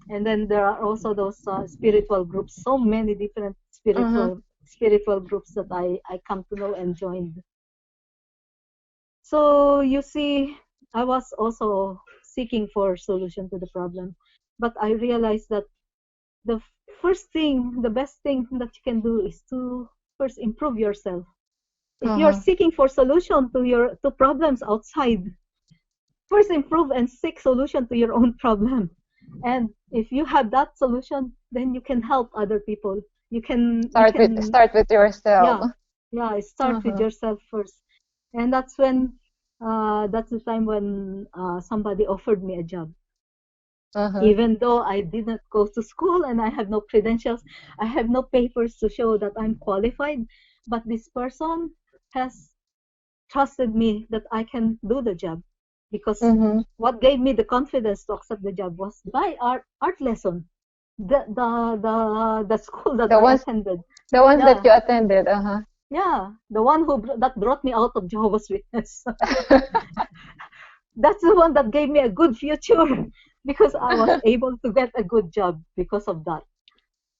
And then there are also those spiritual groups, so many different Uh-huh. spiritual groups that I come to know and joined. So you see, I was also seeking for solution to the problem, but I realized that the first thing, the best thing that you can do is to first improve yourself. If you're Uh-huh. seeking for solution to problems outside, first improve and seek solution to your own problem. And if you have that solution, then you can help other people. You can Start with yourself. yeah, yeah, start with Uh-huh. yourself first. And that's the time when somebody offered me a job. Uh-huh. Even though I didn't go to school and I have no credentials, I have no papers to show that I'm qualified, but this person has trusted me that I can do the job because Mm-hmm. what gave me the confidence to accept the job was my art lesson, the school that The I ones attended. the ones that Yeah, you attended. Uh-huh. yeah, the one that brought me out of Jehovah's Witness. That's the one that gave me a good future because I was able to get a good job because of that.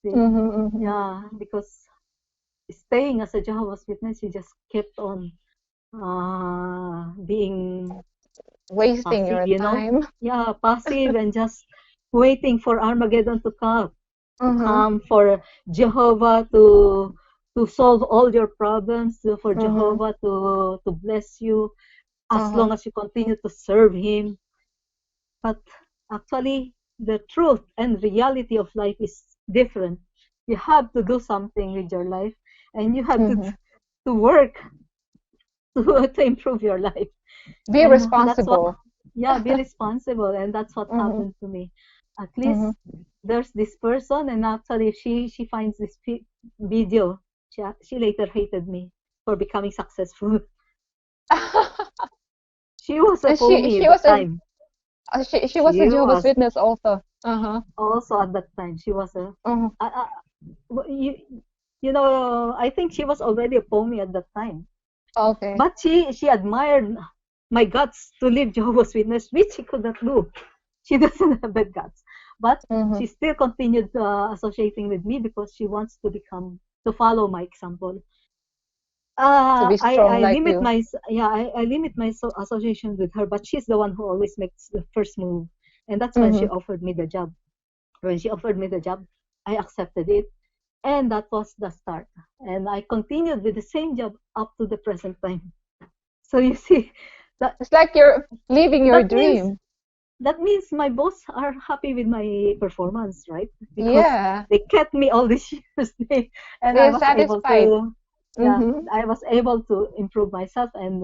See? Mm-hmm. Mm-hmm. Yeah, because staying as a Jehovah's Witness, you just kept on being Wasting passive, your time. Yeah, passive and just waiting for Armageddon to Mm-hmm. come for Jehovah to solve all your problems, for Mm-hmm. Jehovah to bless you as Uh-huh. long as you continue to serve Him. But actually, the truth and reality of life is different. You have to do something with your life, and you have Mm-hmm. to work to improve your life. Be And that's what, responsible. yeah, be responsible. And that's what Mm-hmm. happened to me. At Mm-hmm. least there's this person, and actually, if she finds this video, she later hated me for becoming successful. She was a And phony she at the was time. she was a She Jehovah's was Witness also. Uh-huh. also at that time. She was a. Uh-huh. I, I, you, I think she was already a POMI at that time. Okay. But she admired my guts to leave Jehovah's Witness, which she could not do. She doesn't have that guts. But Mm-hmm. she still continued associating with me because she wants to follow my example. To be strong I like limit you. my I limit my association with her, but she's the one who always makes the first move, and that's when she Mm-hmm. offered me the job. When she offered me the job, I accepted it, and that was the start. And I continued with the same job up to the present time. So you see, that It's like you're living your that means dream. that means my boss are happy with my performance, right? Because Yeah. they kept me all these years, and I They're was able satisfied. to, yeah, Mm-hmm. I was able to improve myself and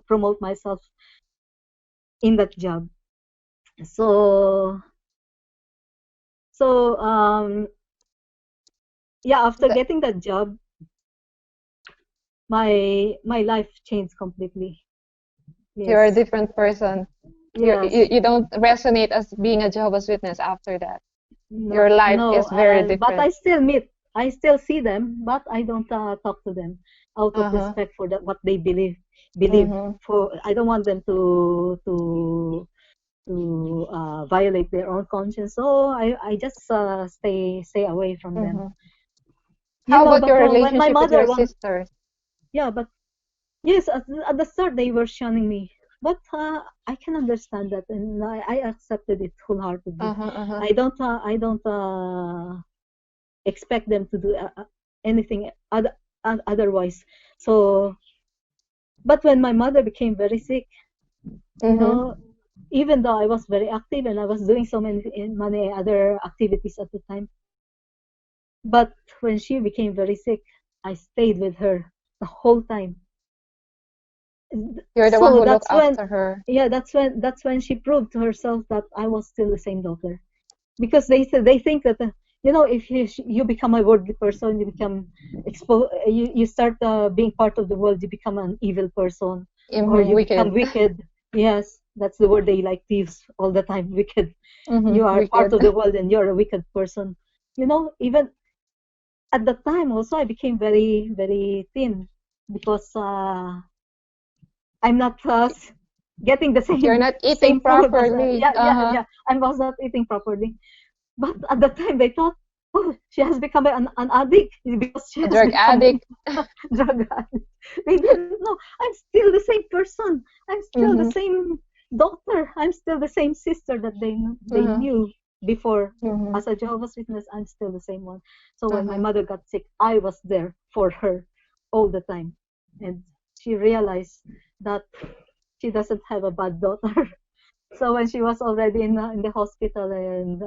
promote myself in that job. So, yeah, after Th- getting that job, my life changed completely. You're a Yes, different person. yes. You don't resonate as being a Jehovah's Witness after that. No, Your life no, is very but different. I still see them, but I don't talk to them out of Uh-huh. respect for what they believe. Mm-hmm. For I don't want them to violate their own conscience, so I just stay away from them. Mm-hmm. How about But your when my relationship with mother, your sisters? yeah, but yes, at the start they were shunning me, but I can understand that, and I accepted it wholeheartedly. Uh-huh, uh-huh. I don't expect them to do anything otherwise. So, but when my mother became very sick, you Mm-hmm. know, even though I was very active and I was doing so many other activities at the time, but when she became very sick, I stayed with her the whole time. You're the one So who look that's when, after her. yeah, that's when she proved to herself that I was still the same daughter. Because they think that if you become a worldly person, you become you start being part of the world, you become an evil person, or Mm-hmm. you become Wicked. wicked. Yes, that's the word they like to use all the time, wicked. You Mm-hmm. are part Wicked. of the world and you're a wicked person. Even at the time also I became very very thin because I'm not getting the You're same not same eating food as properly. Uh-huh. yeah, I was not eating properly. But at the time, they thought, oh, she has become an addict because she A has drug become addict. drug addict. They didn't know. I'm still the same person. I'm still the Mm-hmm. same daughter. I'm still the same sister that they Uh-huh. knew before. Mm-hmm. As a Jehovah's Witness, I'm still the same one. So when my Uh-huh. mother got sick, I was there for her all the time. And she realized that she doesn't have a bad daughter. So when she was already in the hospital and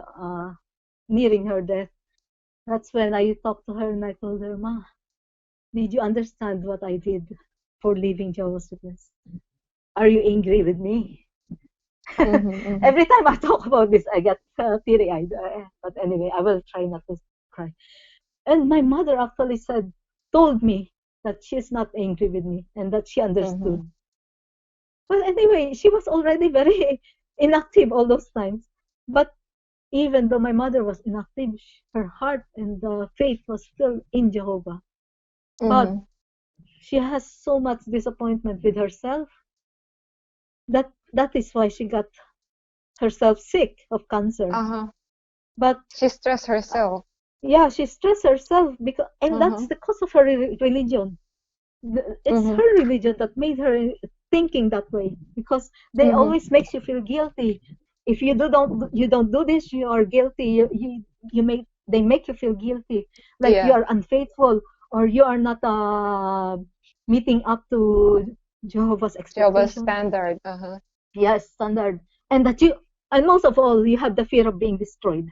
nearing her death, that's when I talked to her and I told her, Ma, did you understand what I did for leaving Jehovah's Witness? Are you angry with me? Mm-hmm. Mm-hmm. Every time I talk about this, I get teary eyed. But anyway, I will try not to cry. And my mother actually told me that she's not angry with me and that she Mm-hmm. understood. Well, anyway, she was already very inactive all those times. But even though my mother was inactive, her heart and faith was still in Jehovah. But Mm-hmm. she has so much disappointment with herself that is why she got herself sick of cancer. Uh-huh. But She stressed uh, herself. yeah, she stressed herself and that's Uh-huh. the cause of her religion. It's Mm-hmm. her religion that made her thinking that way because they Mm-hmm. always makes you feel guilty. If you don't do this, you are guilty. You make they make you feel guilty, like you Yeah. are unfaithful or you are not meeting up to Jehovah's Jehovah's expectation. standard. Uh-huh. Yes, standard, and that you and most of all, you have the fear of being destroyed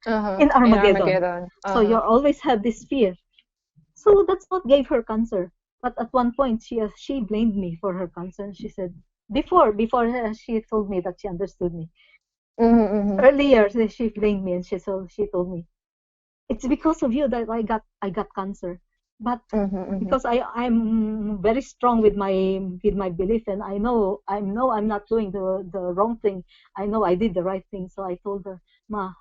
Uh-huh. in In Armageddon. Armageddon. So you Uh-huh. always have this fear. So that's what gave her cancer. But at one point, she blamed me for her cancer. She said before she told me that she understood me. Mm-hmm. Mm-hmm. Earlier, she blamed me and she told me it's because of you that I got cancer. But Mm-hmm. Mm-hmm. because I'm very strong with my belief and I know I'm not doing the wrong thing. I know I did the right thing. So I told her, Ma,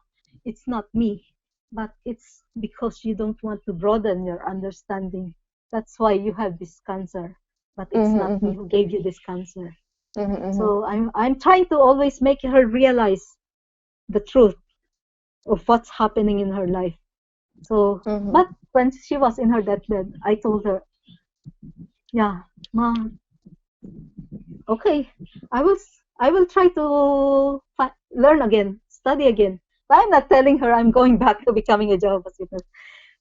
it's not me. but it's because you don't want to broaden your understanding. That's why you have this cancer, but it's not Mm-hmm. me who gave you this cancer. Mm-hmm. So I'm trying to always make her realize the truth of what's happening in her life. So, Mm-hmm. but when she was in her deathbed, I told her, yeah, ma, okay, I will try to learn again, study again. But I'm not telling her I'm going back to becoming a Jehovah's Witness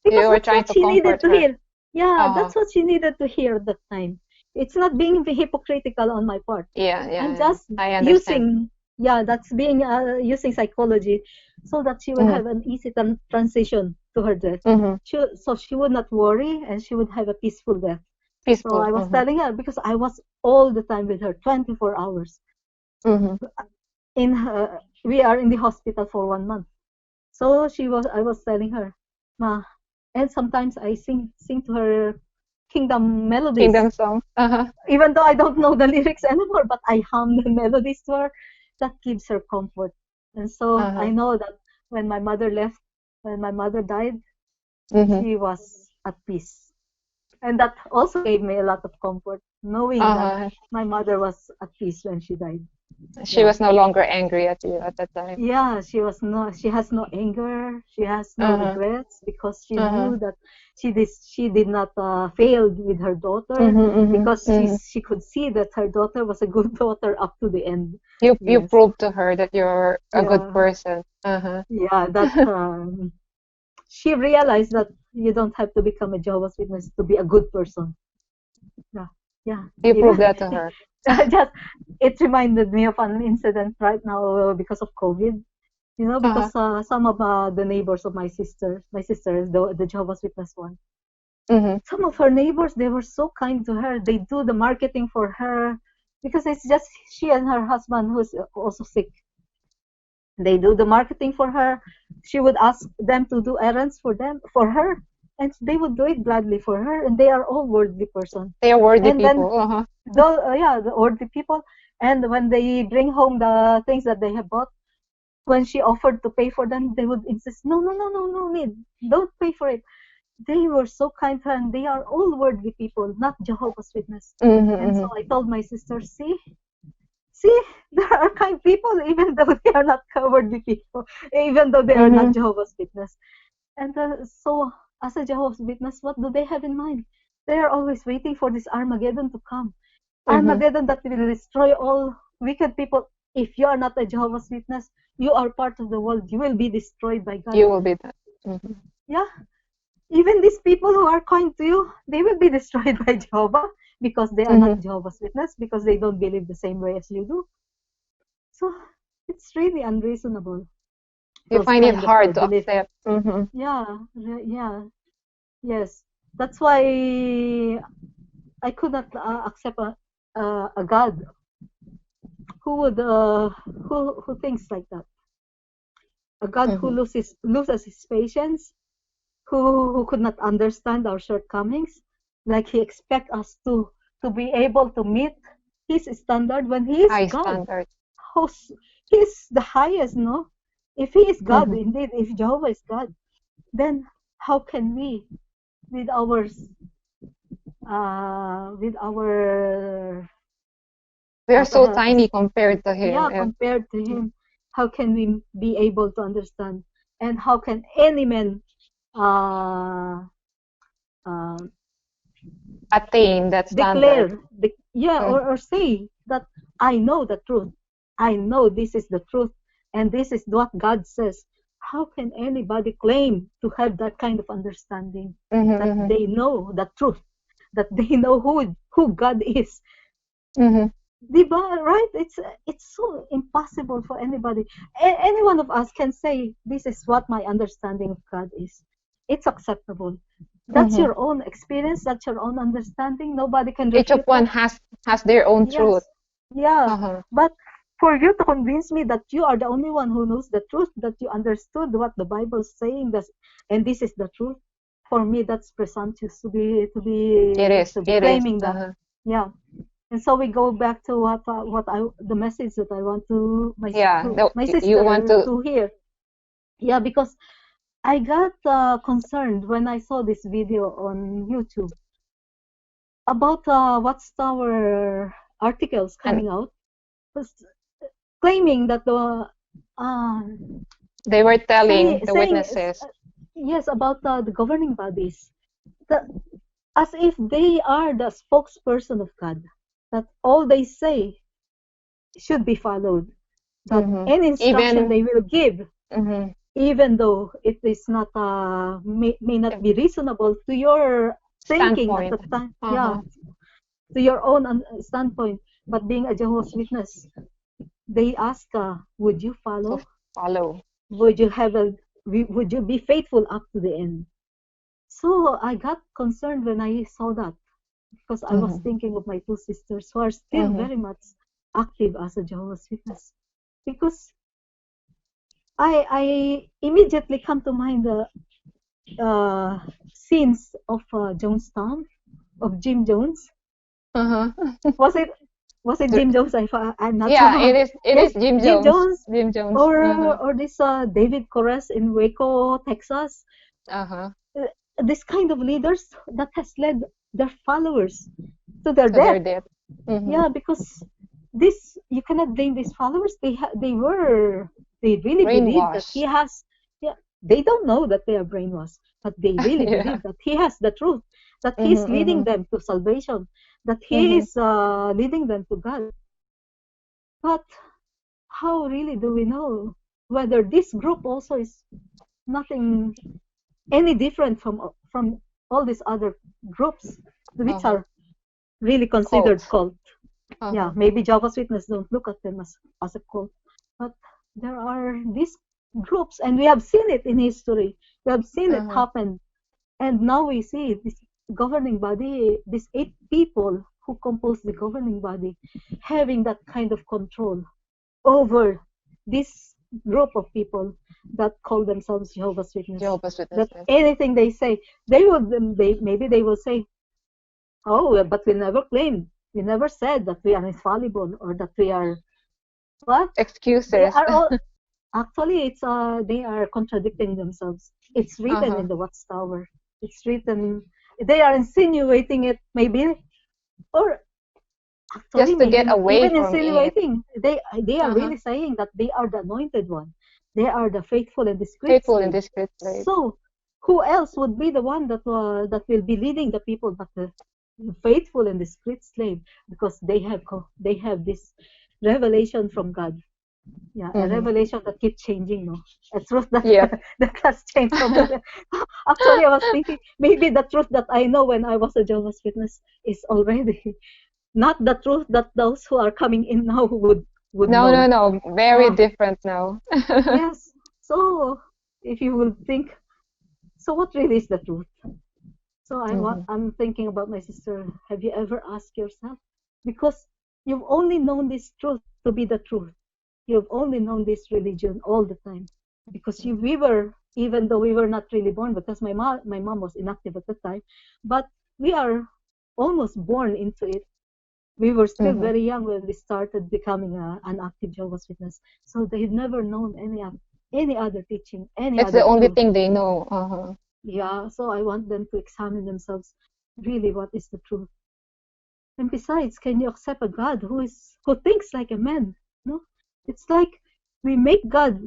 because You were that's trying what to she needed comfort to her. hear. Yeah, Uh-huh. that's what she needed to hear at that time. It's not being hypocritical on my part. Yeah, yeah, I'm yeah. just I understand. using, yeah, that's being using psychology so that she will Mm-hmm. have an easy transition to her death. Mm-hmm. So she would not worry and she would have a peaceful death. So Peaceful. I was Mm-hmm. telling her because I was all the time with her, 24 hours. Mm-hmm. In her, we are in the hospital for 1 month. So I was telling her, ma, and sometimes I sing to her kingdom melodies, Kingdom song. Uh-huh. even though I don't know the lyrics anymore, but I hum the melodies to her. That gives her comfort. And so I Uh-huh. know that when my mother left, when my mother died, Mm-hmm. she was at peace. And that also gave me a lot of comfort, knowing that Uh-huh. my mother was at peace when she died. She Yeah. was no longer angry at you at that time. Yeah, she has no anger, she has no Uh-huh. regrets because she Uh-huh. knew that she did not fail with her daughter Mm-hmm. Mm-hmm. because Mm-hmm. she could see that her daughter was a good daughter up to the end. You Yes. proved to her that you're a good Yeah. person. Uh-huh. Yeah, that she realized that you don't have to become a Jehovah's Witness to be a good person. Yeah. Yeah. You proved Even that to her. just it reminded me of an incident right now because of COVID. You know, Uh-huh. because some of the neighbors of my sister is the Jehovah's Witness one. Mm-hmm. Some of her neighbors, they were so kind to her. They do the marketing for her because it's just she and her husband who's also sick. They do the marketing for her. She would ask them to do errands for her, and they would do it gladly for her. And they are all worldly person. They are worthy And then people. Uh-huh. the worldly people. And when they bring home the things that they have bought, when she offered to pay for them, they would insist, no, no, no, no, no need, don't pay for it. They were so kind to her, and they are all worldly people, not Jehovah's Witness. Mm-hmm. And so Mm-hmm. I told my sister, see, there are kind people, even though they are not worldly people, even though they are not Mm-hmm. Jehovah's Witness. And so, as a Jehovah's Witness, what do they have in mind? They are always waiting for this Armageddon to come. Mm-hmm. Armageddon that will destroy all wicked people. If you are not a Jehovah's Witness, you are part of the world. You will be destroyed by God. You will be that. Mm-hmm. Yeah, even these people who are kind to you, they will be destroyed by Jehovah because they are Mm-hmm. not Jehovah's Witness, because they don't believe the same way as you do. So it's really unreasonable, You those find it kind of hard to belief. accept. Mm-hmm. Yeah, yeah, yes. That's why I could not accept a God who would who thinks like that. A God who Mm-hmm. loses his patience, who could not understand our shortcomings, like he expects us to be able to meet his standard when he is High God. standard. Who's, he's the highest, no? If he is God, Mm-hmm. indeed, if Jehovah is God, then how can we, with our with our We are so uh, tiny compared to him. yeah, Yeah. compared to him, how can we be able to understand? And how can any man uh, uh, Attain that standard. declare, yeah, Mm-hmm. or say that I know the truth. I know this is the truth, and this is what God says. How can anybody claim to have that kind of understanding that Mm-hmm. they know the truth, that they know who God is? Mm-hmm. Diba? Right? It's so impossible for anybody. Any one of us can say this is what my understanding of God is. It's acceptable. That's Mm-hmm. your own experience. That's your own understanding. Nobody can Each of refute one that. has their own truth. Yes. Yeah. Uh-huh. But for you to convince me that you are the only one who knows the truth, that you understood what the Bible is saying, and this is the truth, for me that's presumptuous It is. to be It is. claiming that. Uh-huh. Yeah. And so we go back to the message that I want Yeah. my You want sister to. to hear. Yeah, because I got concerned when I saw this video on YouTube about Watchtower articles And coming out, was claiming that the uh, they were telling the saying witnesses. yes about the governing bodies, that as if they are the spokesperson of God, that all they say should be followed, that Hmm. any instruction Even they will give, hmm even though it is not may not be reasonable to your thinking at standpoint. the time, yeah, Uh-huh. to your own standpoint. But being a Jehovah's Witness, they ask, would you To follow? follow. Would you have a? Would you be faithful up to the end? So I got concerned when I saw that, because I was Hmm. thinking of my two sisters who are still Hmm. very much active as a Jehovah's Witness. Because I immediately come to mind the scenes of Jonestown, of Jim Jones. Uh-huh. Was it was it The- Jim Jones? I'm not yeah, sure. it Yes, is Jim Jim Jones. Jones, Jim Jones. Uh-huh. or this David Koresh in Waco, Texas. Uh-huh. Uh, this kind of leaders that has led their followers to their To their death. death. Hmm. Yeah, because this, you cannot blame these followers. They really believe that he Brainwash. has. Yeah, they don't know that they are brainwashed, but they really Yeah. believe that he has the truth, that he is leading Hmm. them to salvation, that he Hmm. is leading them to God. But how really do we know whether this group also is nothing any different from all these other groups which Uh-huh. are really considered Cult. cult? Yeah, Uh-huh. maybe Jehovah's Witness don't look at them as a cult, but there are these groups, and we have seen it in history. We have seen it Uh-huh. happen, and now we see this governing body, these 8 people who compose the governing body, having that kind of control over this group of people that call themselves Jehovah's Witness. Jehovah's That Witnesses. anything they say, maybe they will say, "Oh, but we never claimed, we never said that we are infallible or that we are what." They Excuses. are all actually they are contradicting themselves. It's written Uh-huh. in the Watchtower. It's written. They are insinuating it, maybe, or actually Just to maybe get not away even from it. insinuating. They are Uh-huh. really saying that they are the anointed one. They are the faithful and discreet Faithful and slave. discreet slave. So who else would be the one that will be leading the people but the faithful and discreet slave? Because they have this revelation from God. Yeah, a Hmm. revelation that keeps changing, no? A truth that Yep. that has changed from moment. Actually, I was thinking maybe the truth that I know when I was a Jehovah's Witness is already not the truth that those who are coming in now would No, no, know. no. Very Yeah. different now. Yes. So if you will think, so what really is the truth? So Hmm. I'm thinking about my sister. Have you ever asked yourself? Because you've only known this truth to be the truth. You've only known this religion all the time. Because we were, even though we were not really born, because my mom was inactive at the time, but we are almost born into it. We were still Hmm. very young when we started becoming an active Jehovah's Witness. So they've never known any other teaching, any That's the other only truth. thing they know. Uh-huh. Yeah, so I want them to examine themselves. Really, what is the truth? And besides, can you accept a God who thinks like a man? No, it's like we make God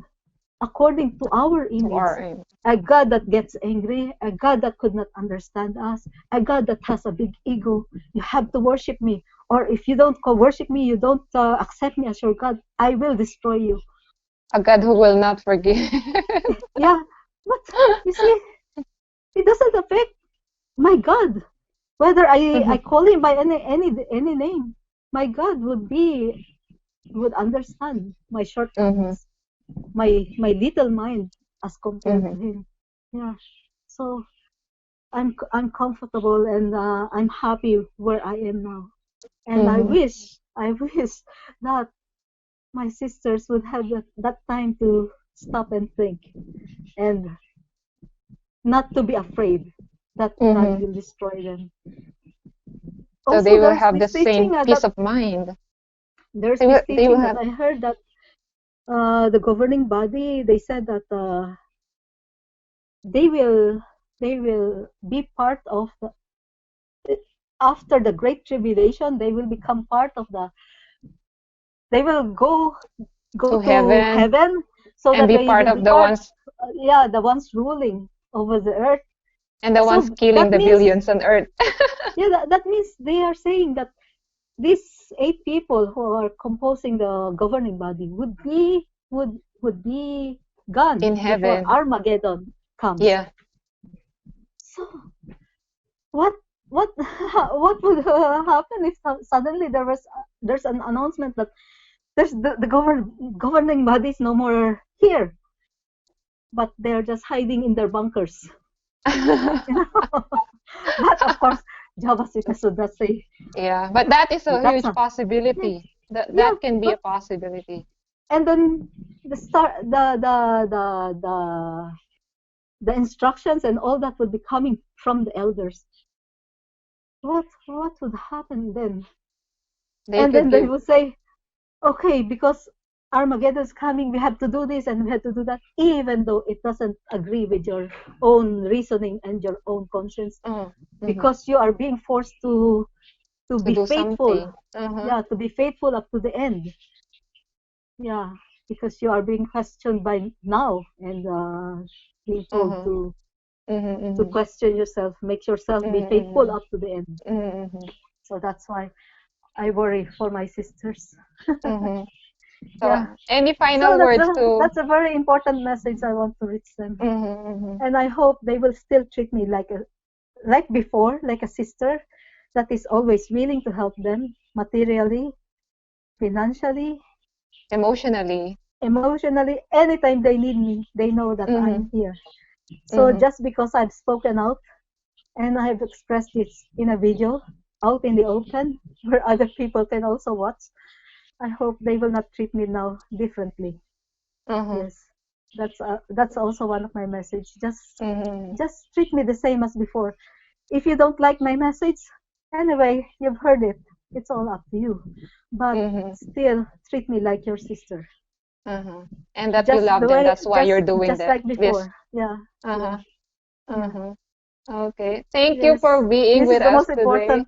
according to our To image. our aim. A God that gets angry, a God that could not understand us, a God that has a big ego. You have to worship me, or if you don't worship me, you don't accept me as your God, I will destroy you. A God who will not forgive. Yeah, but you see, it doesn't affect my God. Whether I Hmm. call him by any name, my God would understand my Hmm. shortcomings, my little mind as compared Hmm. to him. Yeah. So I'm comfortable, and I'm happy where I am now. And Hmm. I wish that my sisters would have that time to stop and think, and not to be afraid that God Hmm. will destroy them. So Also, they will there's have the this same teaching peace of mind. They will that have. I heard, that the governing body, they said that they will be part of after the great tribulation. They will become part of they will go To to heaven heaven, so and that be they part will of be the part, ones yeah, the ones ruling over the earth. and the ones So killing that the means, billions on earth. yeah, that means they are saying that these 8 people who are composing the governing body would be gone In before heaven. Armageddon comes. Yeah. So what what what would happen if suddenly there's an announcement that there's the governing body is no more here, but they're just hiding in their bunkers. You know, but of course, Java Citizen would not say Yeah, but that is a that's huge not. possibility. Yeah, That can be a but possibility. and then the start the instructions and all that would be coming from the elders. What would happen then? They And could then they give. would say, okay, because Armageddon is coming, we have to do this and we have to do that, even though it doesn't agree with your own reasoning and your own conscience, Mm-hmm. because you are being forced to To be do faithful. something. Uh-huh. Yeah, to be faithful up to the end. Yeah, because you are being questioned by now, and being told Uh-huh. to Mm-hmm, mm-hmm, question yourself, make yourself be faithful mm-hmm, up to the end. mm-hmm, So that's why I worry for my sisters. mm-hmm. So, Yeah. any So final that's words a to? that's a very important message I want to reach them. Mm-hmm, mm-hmm, And I hope they will still treat me like before, like a sister that is always willing to help them materially, financially, emotionally. emotionally, anytime they need me, they know that Mm-hmm, I'm here. So mm-hmm, just because I've spoken out and I've expressed this in a video out in the open where other people can also watch, I hope they will not treat me now differently. uh-huh, Yes, that's also one of my message. mm-hmm, Just treat me the same as before. If you don't like my message, anyway, you've heard it. It's all up to you. But mm-hmm, still treat me like your sister. uh-huh. And that you Just love the them. way, That's why you're doing just like this. before. Yeah, yeah, Uh-huh, yeah. uh-huh. Okay. Thank you Yes, for being this with is the us most today. important.